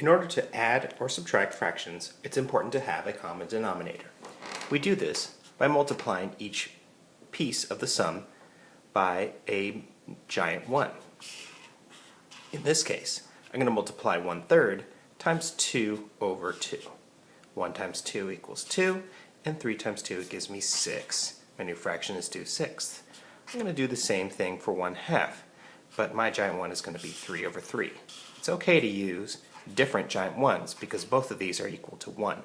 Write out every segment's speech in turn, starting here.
In order to add or subtract fractions, it's important to have a common denominator. We do this by multiplying each piece of the sum by a giant 1. In this case, I'm going to multiply 1/3 times 2 over 2. 1 times 2 equals 2, and 3 times 2 gives me 6. My new fraction is 2/6. I'm going to do the same thing for 1/2, but my giant 1 is going to be 3 over 3. It's okay to use different giant 1s because both of these are equal to 1.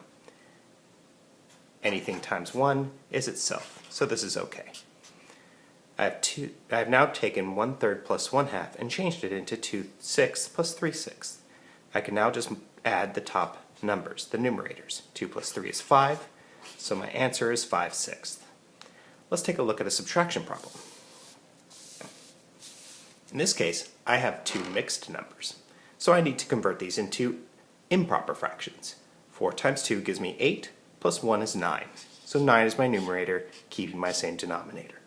Anything times 1 is itself, so this is okay. I have now taken 1/3 plus 1/2 and changed it into 2/6 plus 3/6. I can now just add the top numbers, the numerators. 2 plus 3 is 5, so my answer is 5/6. Let's take a look at a subtraction problem. In this case, I have two mixed numbers, so I need to convert these into improper fractions. 4 times 2 gives me 8, plus 1 is 9. So 9 is my numerator, keeping my same denominator.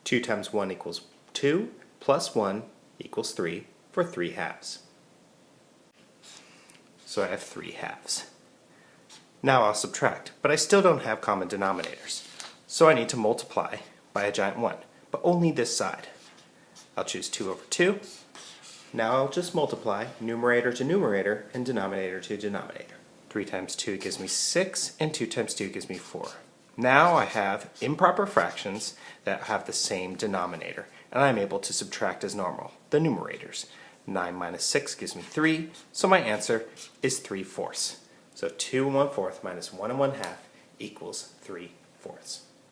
2 times 1 equals 2, plus 1 equals 3, for 3/2. So I have 3/2. Now I'll subtract, but I still don't have common denominators. So I need to multiply by a giant 1, but only this side. I'll choose 2 over 2. Now I'll just multiply numerator to numerator and denominator to denominator. 3 times 2 gives me 6, and 2 times 2 gives me 4. Now I have improper fractions that have the same denominator, and I'm able to subtract as normal, the numerators. 9 minus 6 gives me 3, so my answer is 3/4. So 2 1/4 minus 1 1/2 equals 3/4.